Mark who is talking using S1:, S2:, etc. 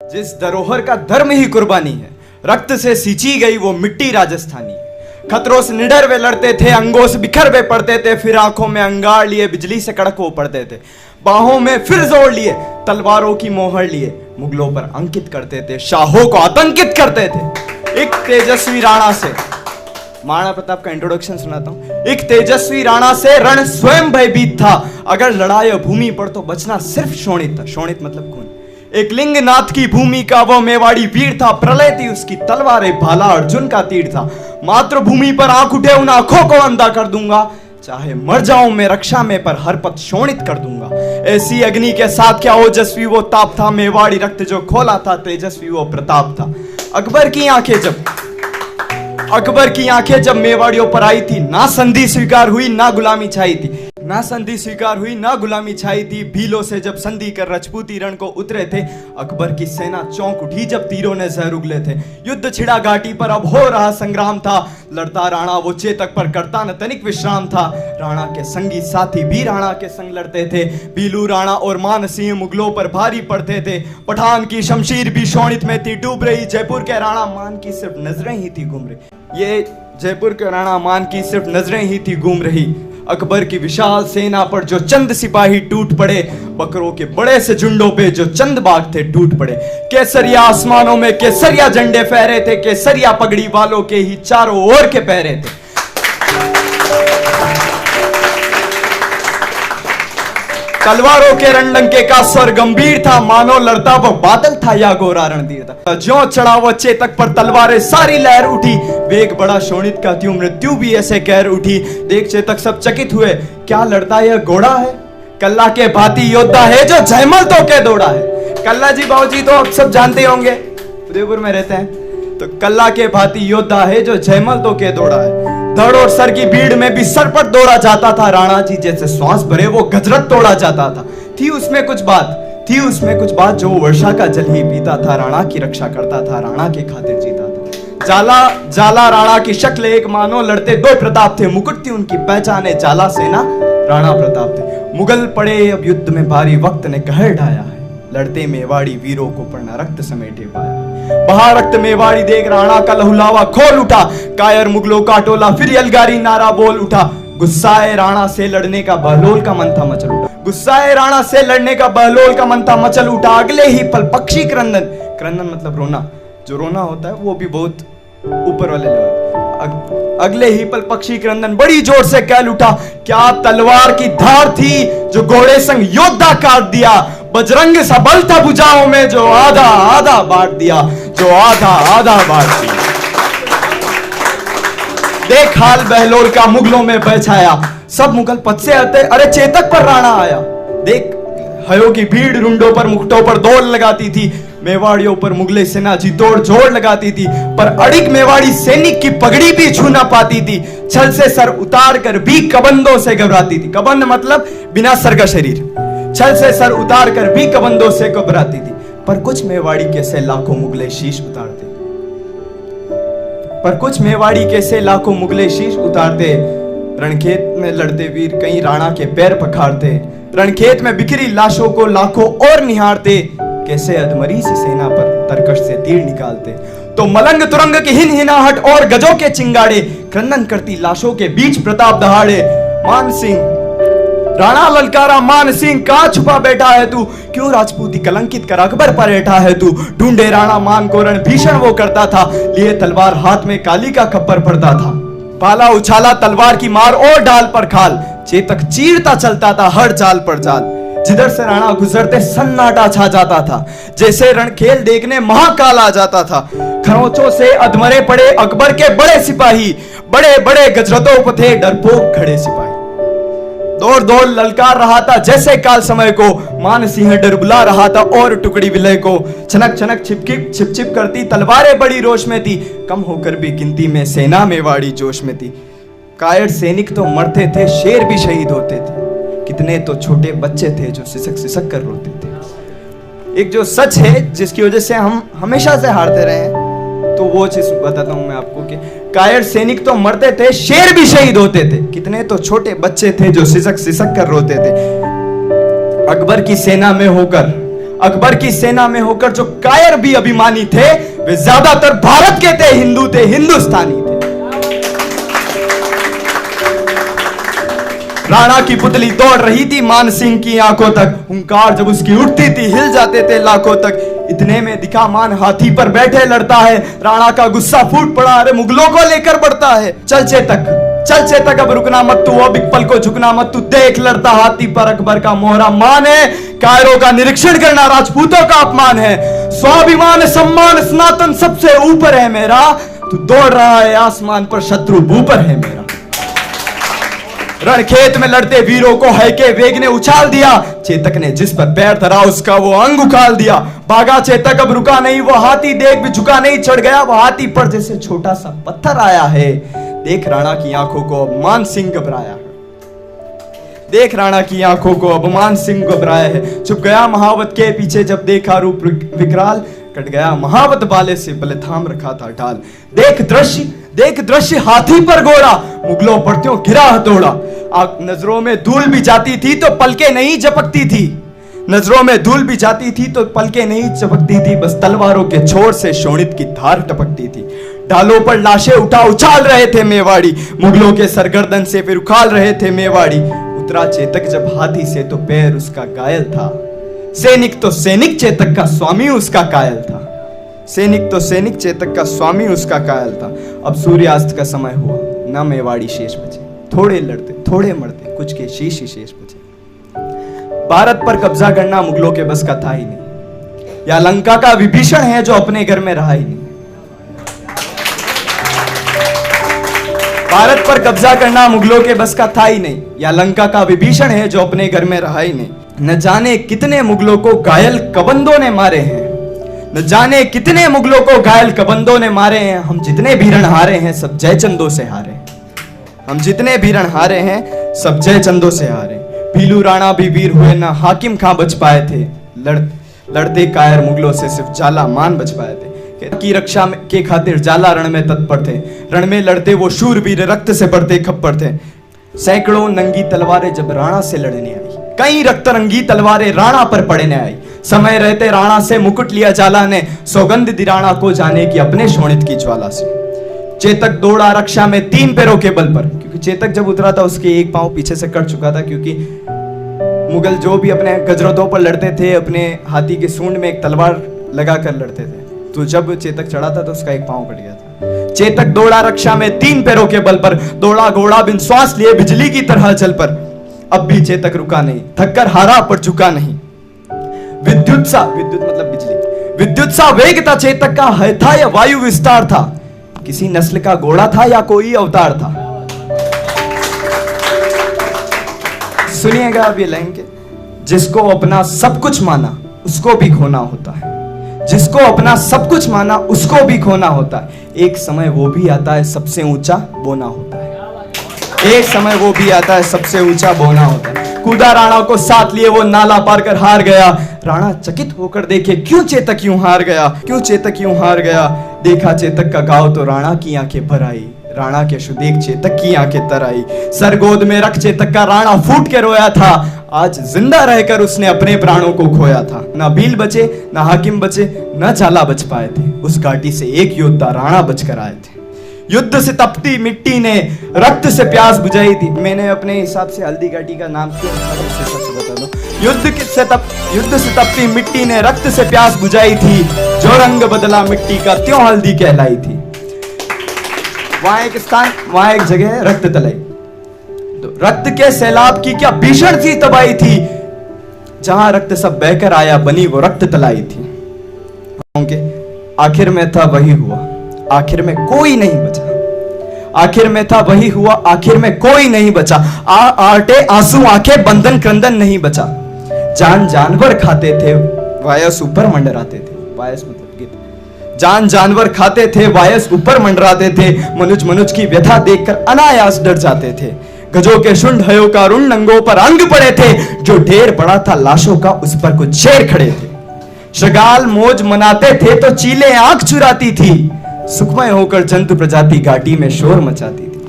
S1: जिस धरोहर का धर्म ही कुर्बानी है, रक्त से सींची गई वो मिट्टी राजस्थानी है। खतरों से निडर वे लड़ते थे, अंगों से बिखर वे पड़ते थे, फिर आंखों में अंगार लिए बिजली से कड़क वो पड़ते थे। बाहों में फिर जोड़ लिए, तलवारों की मोहर लिए, मुगलों पर अंकित करते थे, शाहों को आतंकित करते थे। एक तेजस्वी राणा से, महाराणा प्रताप का इंट्रोडक्शन सुनाता हूं। एक तेजस्वी राणा से रण स्वयं भयभीत था, अगर लड़ाई भूमि पर तो बचना सिर्फ शोणित था। शोणित मतलब खून। एक लिंगनाथ की भूमि का वो मेवाड़ी वीर था, प्रलय थी उसकी तलवारें, भाला अर्जुन का तीर था। मातृभूमि पर आंख उठे उन आंखों को अंधा कर दूंगा, चाहे मर जाऊं मैं रक्षा में पर हर पथ शोणित कर दूंगा। ऐसी अग्नि के साथ क्या ओजस्वी वो ताप था, मेवाड़ी रक्त जो खोला था, तेजस्वी वो प्रताप था। अकबर की आंखें जब मेवाड़ियों पर आई थी, ना संधि स्वीकार हुई ना गुलामी छाई थी, ना संधि स्वीकार हुई ना गुलामी छाई थी। भीलों से जब संधि कर रजपूती रण को उतरे थे, अकबर की सेना चौंक उठी जब तीरों ने जहर उगले थे। युद्ध छिड़ा घाटी पर अब हो रहा संग्राम था, लड़ता राणा वो चेतक पर करता न तनिक विश्राम था। राणा के संगी साथी भी राणा के संग लड़ते थे, बीलू राणा और मान सिंह मुगलों पर भारी पड़ते थे। पठान की शमशीर भी शोणित में थी डूब रही, जयपुर के राणा मान की सिर्फ नजरें ही थी घूम रही। ये जयपुर के राणा मान की सिर्फ नजरें ही थी घूम रही। अकबर की विशाल सेना पर जो चंद सिपाही टूट पड़े, बकरों के बड़े से झुंडों पे जो चंद बाघ थे टूट पड़े। केसरिया आसमानों में केसरिया झंडे फहरे थे, केसरिया पगड़ी वालों के ही चारों ओर के पहरे थे। तलवारों के रणडंके का स्वर गंभीर था, मानो लड़ता वो बादल था या गोरा रणधीर था। ज्यों चढ़ा वो चेतक पर तलवारें सारी लहर उठी, वेग बड़ा शोणित का त्यों मृत्यु भी ऐसे कहर उठी। देख चेतक सब चकित हुए, क्या लड़ता यह घोड़ा है? कल्ला के भांति योद्धा है जो जयमल तो के दौड़ा है। कल्ला जी बाबूजी तो आप सब जानते होंगे, उदयपुर में रहते हैं। तो कल्ला के भांति योद्धा है जो जयमल तो के दौड़ा है। धड़ और सर की भीड़ में भी सर पर दौड़ा जाता था, राणा जी जैसे श्वास भरे वो गजरत तोड़ा जाता था। थी उसमें कुछ बात जो वर्षा का जल ही पीता था, राणा की रक्षा करता था, राणा के खातिर जीता था। जाला राणा की शक्ल एक, मानो लड़ते दो प्रताप थे, मुकुट थी उनकी पहचाने, जाला सेना राणा प्रताप थे। मुगल पड़े अब युद्ध में भारी, वक्त ने कहर ढाया है, लड़ते मेवाड़ी वीरों को पर न रक्त समेटे पाया। बहा रक्त मेवाड़ी देख राणा का लहुलावा खोल उठा, कायर मुगलों का टोला फिर यलगारी नारा बोल उठा। गुस्साए राणा से लड़ने का बहलोल का मन था मचल उठा, गुस्साए राणा से लड़ने का बहलोल का मन था मचल उठा। अगले ही पल पक्षी क्रंदन मतलब रोना, जो रोना होता है वो भी बहुत ऊपर वाले लेवल। अगले ही पल पक्षी क्रंदन बड़ी जोर से कह उठा, क्या तलवार की धार थी जो घोड़े संग योद्धा काट दिया। बजरंग सा बल था भुजाओं में जो आधा आधा बांट दिया, जो आधा आधा बांट दिया। देख हाल बहलोल का मुगलों में बचाया, सब मुगल पद से आते, अरे चेतक पर राणा आया। देख हयों की भीड़ रुंडों पर मुकुटों पर दौड़ लगाती थी, मेवाड़ियों पर मुगले सेना जी तोड़ जोड़ लगाती थी, पर अड़िग मेवाड़ी सैनिक की पगड़ी भी छू ना पाती थी। छल से सर उतार कर भी कबंदों से घबराती थी। कबंद मतलब बिना सर का शरीर। छल से सर उतार कर भी कबंदों से घबराती थी, पर कुछ मेवाड़ी कैसे लाखों मुगले शीश उतारते, रणखेत में लड़ते वीर कहीं राणा के पैर पखारते, रणखेत में बिखरी लाशों को लाखों और निहारते, कैसे अधमरी सी सेना पर तरकश से तीर निकालते। तो मलंग तुरंग की हिनहिनाहट और गजों के चिंगाड़े, क्रंदन करती लाशों के बीच प्रताप दहाड़े। मान सिंह राणा ललकारा, मान सिंह कहां छुपा बैठा है तू, क्यों राजपूती कलंकित कर अकबर पर बैठा है तू। ढूंढे राणा मान को रण भीषण वो करता था, लिए तलवार हाथ में काली का खप्पर पड़ता था। पाला उछाला तलवार की मार और डाल पर खाल, चेतक चीरता चलता था हर चाल पर चाल। जिधर से राणा गुजरते सन्नाटा छा जाता था, जैसे रणखेल देखने महाकाल आ जाता था। खरोंचों से अधमरे पड़े अकबर के बड़े सिपाही, बड़े बड़े गजरतों पर थे डरपोक खड़े सिपाही। दौड़ दौड़ ललकार रहा था जैसे काल समय को, मान सिंह डर बुला रहा था और टुकड़ी विलय को। छनक छनक छिप छिप करती तलवारें बड़ी रोश में थी, कम होकर भी गिनती में सेना मेवाड़ी जोश में थी। कायर सैनिक तो मरते थे, शेर भी शहीद होते थे, कितने तो छोटे बच्चे थे जो सिसक सिसक कर रोते थे। एक जो सच है जिसकी वजह से हम हमेशा से हारते रहे हैं, तो वो चीज बताता हूं मैं आपको कि कायर सैनिक तो मरते थे, शेर भी शहीद होते थे, कितने तो छोटे बच्चे थे जो सिसक सिसक कर रोते थे। अकबर की सेना में होकर अकबर की सेना में होकर जो कायर भी अभिमानी थे, वे ज्यादातर भारत के थे, हिंदू थे, हिंदुस्तानी थे। राणा की पुतली दौड़ रही थी मान सिंह की आंखों तक, हुंकार जब उसकी उठती थी हिल जाते थे लाखों तक। इतने में दिखा मान हाथी पर बैठे लड़ता है, राणा का गुस्सा फूट पड़ा, अरे मुगलों को लेकर बढ़ता है। चल चेतक अब रुकना मत तू, अब एक पल को झुकना मत तू, देख लड़ता हाथी पर अकबर का मोहरा मान है। कायरों का निरीक्षण करना राजपूतों का अपमान है, स्वाभिमान सम्मान सनातन सबसे ऊपर है मेरा, तू दौड़ रहा है आसमान पर शत्रु ऊपर है मेरा। रणखेत में लड़ते वीरों को है के वेग ने उछाल दिया, चेतक ने जिस पर पैर धरा उसका वो अंग उखाल दिया। भागा चेतक अब रुका नहीं, वो हाथी देख भी झुका नहीं, चढ़ गया वो हाथी पर जैसे छोटा सा पत्थर आया है। देख राणा की आंखों को अब मान सिंह घबराया है, देख राणा की आंखों को अब मान सिंह घबराया है। छुप गया महावत के पीछे जब देखा रूप विकराल, कट गया महावत बाले से बले थाम रखा था ढाल। देख दृश्य हाथी पर गोरा, मुगलों पर त्यों गिरा हथौड़ा। नजरों में धूल भी जाती थी तो पलके नहीं झपकती थी, नजरों में धूल भी जाती थी तो पलके नहीं झपकती थी, बस तलवारों के छोर से शोणित की धार टपकती थी। ढालों पर लाशें उछाल रहे थे मेवाड़ी, मुगलों के सरगर्दन से फिर उखाल रहे थे मेवाड़ी। उतरा चेतक जब हाथी से तो पैर उसका घायल था, सैनिक तो सैनिक चेतक का स्वामी उसका कायल था, सैनिक तो सैनिक चेतक का स्वामी उसका कायल था। अब सूर्यास्त का समय हुआ, न मेवाड़ी शेष बचे, थोड़े लड़ते थोड़े मरते, कुछ के शीश ही शेष बचे। भारत पर कब्जा करना मुगलों के बस का था ही नहीं, या लंका का विभीषण है जो अपने घर में रहा ही नहीं। भारत पर कब्जा करना मुगलों के बस का था ही नहीं, या लंका का विभीषण है जो अपने घर में रहा ही नहीं। न जाने कितने मुगलों को घायल कबंदों ने मारे हैं, न जाने कितने मुगलों को घायल कबंदों ने मारे हैं। हम जितने भी रण हारे हैं सब जयचंदों से हारे, हम जितने भी रण हारे हैं सब जयचंदों से हारे। भीलू राणा भी वीर हुए ना हाकिम खां बच पाए थे, लड़ते कायर मुगलों से सिर्फ जाला मान बच पाए थे। की रक्षा के खातिर जाला रण में तत्पर थे, रण में लड़ते वो शूरवीर रक्त से बढ़ते खप्पर थे। सैकड़ों नंगी तलवारें जब राणा से लड़ने आई, कई रक्तरंगी तलवारें राणा पर पड़ने आई। समय रहते राणा से मुकुट लिया जाला ने, सौगंध दी राणा को जाने की अपने शोणित की ज्वाला से। चेतक दौड़ा रक्षा में 3 पैरों के बल पर, क्योंकि चेतक जब उतरा था उसके एक पांव पीछे से कट चुका था, क्योंकि मुगल जो भी अपने गजरतों पर लड़ते थे अपने हाथी के सूंड में एक तलवार लगा कर लड़ते थे, तो जब चेतक चढ़ा था तो उसका एक पांव कट गया था। चेतक दौड़ा रक्षा में 3 पैरों के बल पर, दौड़ा घोड़ा बिन श्वास लिए बिजली की तरह चल पर। अब भी चेतक रुका नहीं, थककर हारा पर झुका नहीं। विद्युत मतलब बिजली, विद्युत सा वेग था चेतक का, है था या वायु विस्तार था, किसी नस्ल का घोड़ा था या कोई अवतार था। सुनिएगा अब ये लाइन के, जिसको अपना सब कुछ माना उसको भी खोना होता है, जिसको अपना सब कुछ माना उसको भी खोना होता है। एक समय वो भी आता है सबसे ऊंचा बोना होता है, एक समय वो भी आता है सबसे ऊंचा बोना होता है। कूदा राणा को साथ लिए वो नाला पार कर हार गया, राणा चकित होकर देखे क्यों चेतक यूं हार गया, क्यों चेतक यूं हार गया। देखा चेतक का घाव तो राणा की आंखें भर आई, राणा के सुदेख चेतक की आंखें तर आई। सर गोद में रख चेतक का राणा फूट के रोया था, आज जिंदा रहकर उसने अपने प्राणों को खोया था। ना भील बचे, ना हाकिम बचे, ना जाला बच पाए थे, उस घाटी से एक योद्धा राणा बचकर आए थे। युद्ध से तपती मिट्टी ने रक्त से प्यास बुझाई थी। मैंने अपने हिसाब से हल्दी घाटी का नाम क्यों बता दो। युद्ध से तपती मिट्टी ने रक्त से प्यास बुझाई थी, जो रंग बदला मिट्टी का त्यों हल्दी कहलाई थी। वहां एक स्थान, वहां एक जगह रक्त तलाई, तो रक्त के सैलाब की क्या भीषण सी तबाही थी, जहां रक्त सब बहकर आया बनी वो रक्त तलाई थी। आखिर में था वही हुआ, आखिर में कोई नहीं बचा, आखिर में था वही हुआ, आखिर में कोई नहीं बचा। आटे आंसू आंखें बंधन क्रंदन नहीं बचा। जान जानवर खाते थे वायस ऊपर मंडराते थे, वायस मतलब गीत। जान जानवर खाते थे वायस ऊपर मंडराते थे, मनुज की व्यथा देखकर अनायास डर जाते थे। गजों के शुंड हयों का रुंड अंगों पर अंग पड़े थे, जो ढेर पड़ा था लाशों का उस पर कुछ शेर खड़े थे। शगाल मौज मनाते थे तो चीलें आंख चुराती थी, सुखमय होकर जंतु प्रजाति घाटी में शोर मचाती।